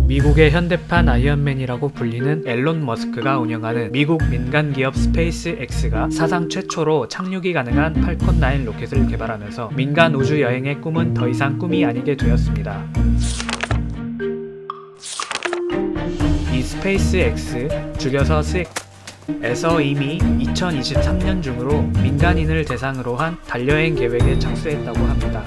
미국의 현대판 아이언맨이라고 불리는 앨런 머스크가 운영하는 미국 민간기업 스페이스X가 사상 최초로 착륙이 가능한 팔콘 9 로켓을 개발하면서 민간 우주 여행의 꿈은 더 이상 꿈이 아니게 되었습니다. 이 스페이스X, 줄여서 스엑스에서 이미 2023년 중으로 민간인을 대상으로 한 달여행 계획에 착수했다고 합니다.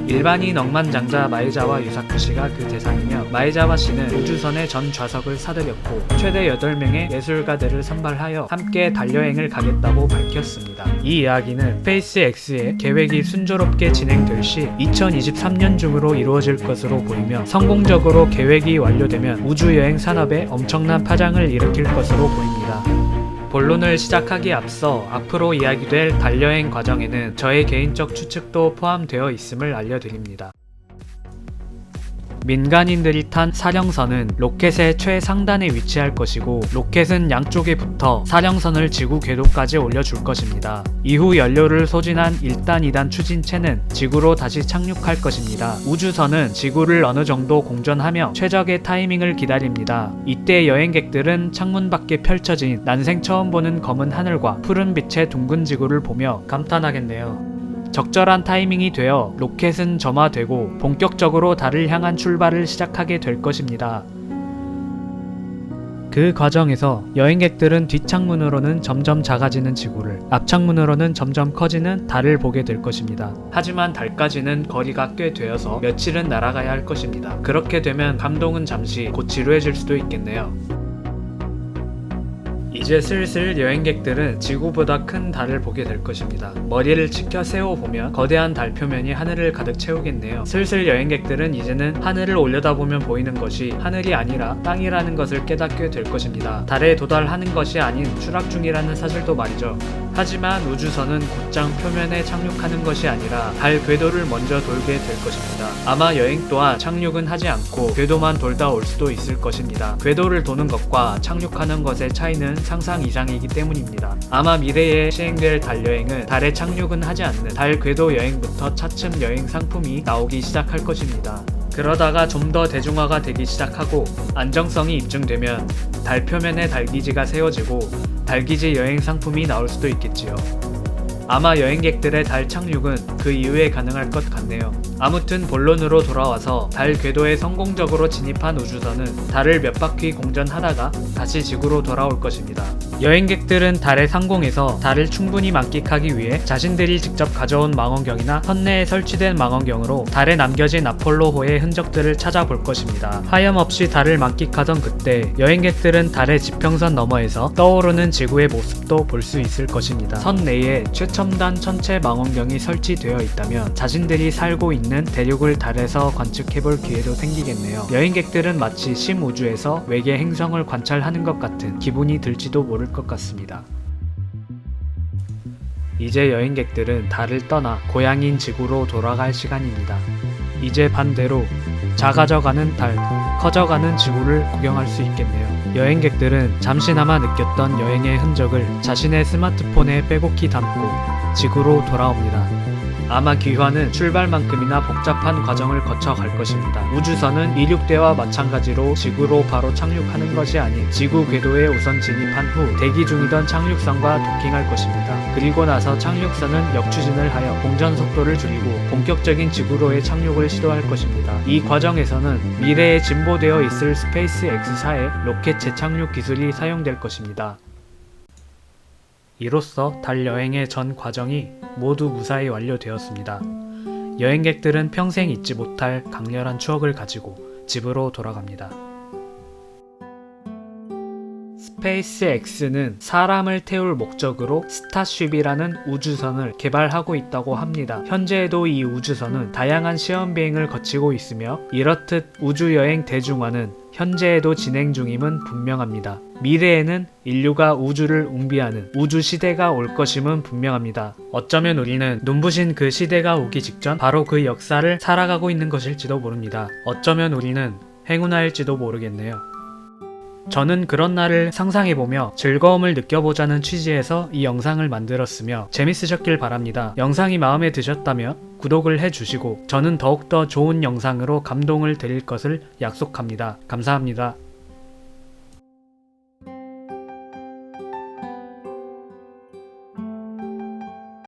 일반인 억만장자 마에자와 유사쿠시가 그 대상이며, 마에자와 씨는 우주선의 전 좌석을 사들였고 최대 8명의 예술가들을 선발하여 함께 달여행을 가겠다고 밝혔습니다. 이 이야기는 스페이스X의 계획이 순조롭게 진행될 시 2023년 중으로 이루어질 것으로 보이며, 성공적으로 계획이 완료되면 우주여행 산업에 엄청난 파장을 일으킬 것으로 보입니다. 본론을 시작하기에 앞서 앞으로 이야기될 달여행 과정에는 저의 개인적 추측도 포함되어 있음을 알려드립니다. 민간인들이 탄 사령선은 로켓의 최상단에 위치할 것이고, 로켓은 양쪽에 붙어 사령선을 지구 궤도까지 올려줄 것입니다. 이후 연료를 소진한 1단, 2단 추진체는 지구로 다시 착륙할 것입니다. 우주선은 지구를 어느 정도 공전하며 최적의 타이밍을 기다립니다. 이때 여행객들은 창문 밖에 펼쳐진 난생 처음 보는 검은 하늘과 푸른 빛의 둥근 지구를 보며 감탄하겠네요. 적절한 타이밍이 되어 로켓은 점화되고 본격적으로 달을 향한 출발을 시작하게 될 것입니다. 그 과정에서 여행객들은 뒷창문으로는 점점 작아지는 지구를, 앞창문으로는 점점 커지는 달을 보게 될 것입니다. 하지만 달까지는 거리가 꽤 되어서 며칠은 날아가야 할 것입니다. 그렇게 되면 감동은 잠시 곧 지루해질 수도 있겠네요. 이제 슬슬 여행객들은 지구보다 큰 달을 보게 될 것입니다. 머리를 치켜 세워보면 거대한 달 표면이 하늘을 가득 채우겠네요. 슬슬 여행객들은 이제는 하늘을 올려다보면 보이는 것이 하늘이 아니라 땅이라는 것을 깨닫게 될 것입니다. 달에 도달하는 것이 아닌 추락 중이라는 사실도 말이죠. 하지만 우주선은 곧장 표면에 착륙하는 것이 아니라 달 궤도를 먼저 돌게 될 것입니다. 아마 여행 또한 착륙은 하지 않고 궤도만 돌다 올 수도 있을 것입니다. 궤도를 도는 것과 착륙하는 것의 차이는 상상 이상이기 때문입니다. 아마 미래에 시행될 달여행은 달에 착륙은 하지 않는 달 궤도 여행부터 차츰 여행 상품이 나오기 시작할 것입니다. 그러다가 좀 더 대중화가 되기 시작하고 안정성이 입증되면 달 표면에 달기지가 세워지고 달기지 여행 상품이 나올 수도 있겠지요. 아마 여행객들의 달 착륙은 그 이후에 가능할 것 같네요. 아무튼 본론으로 돌아와서 달 궤도에 성공적으로 진입한 우주선은 달을 몇 바퀴 공전하다가 다시 지구로 돌아올 것입니다. 여행객들은 달에 상공에서 달을 충분히 만끽하기 위해 자신들이 직접 가져온 망원경이나 선내에 설치된 망원경으로 달에 남겨진 아폴로호의 흔적들을 찾아볼 것입니다. 하염없이 달을 만끽하던 그때 여행객들은 달의 지평선 너머에서 떠오르는 지구의 모습도 볼 수 있을 것입니다. 선 내에 최첨단 천체 망원경이 설치되어 있다면 자신들이 살고 있는 대륙을 달에서 관측해볼 기회도 생기겠네요. 여행객들은 마치 심우주에서 외계 행성을 관찰하는 것 같은 기분이 들지도 모를 것 같습니다. 이제 여행객들은 달을 떠나 고향인 지구로 돌아갈 시간입니다. 이제 반대로 작아져가는 달, 커져가는 지구를 구경할 수 있겠네요. 여행객들은 잠시나마 느꼈던 여행의 흔적을 자신의 스마트폰에 빼곡히 담고 지구로 돌아옵니다. 아마 귀환은 출발만큼이나 복잡한 과정을 거쳐 갈 것입니다. 우주선은 이륙대와 마찬가지로 지구로 바로 착륙하는 것이 아닌 지구 궤도에 우선 진입한 후 대기 중이던 착륙선과 도킹할 것입니다. 그리고 나서 착륙선은 역추진을 하여 공전 속도를 줄이고 본격적인 지구로의 착륙을 시도할 것입니다. 이 과정에서는 미래에 진보되어 있을 스페이스X사의 로켓 재착륙 기술이 사용될 것입니다. 이로써 달 여행의 전 과정이 모두 무사히 완료되었습니다. 여행객들은 평생 잊지 못할 강렬한 추억을 가지고 집으로 돌아갑니다. 스페이스X는 사람을 태울 목적으로 스타쉽이라는 우주선을 개발하고 있다고 합니다. 현재에도 이 우주선은 다양한 시험 비행을 거치고 있으며 이렇듯 우주여행 대중화는 현재에도 진행 중임은 분명합니다. 미래에는 인류가 우주를 웅비하는 우주 시대가 올 것임은 분명합니다. 어쩌면 우리는 눈부신 그 시대가 오기 직전 바로 그 역사를 살아가고 있는 것일지도 모릅니다. 어쩌면 우리는 행운아일지도 모르겠네요. 저는 그런 날을 상상해보며 즐거움을 느껴보자는 취지에서 이 영상을 만들었으며 재밌으셨길 바랍니다. 영상이 마음에 드셨다면 구독을 해주시고 저는 더욱더 좋은 영상으로 감동을 드릴 것을 약속합니다. 감사합니다.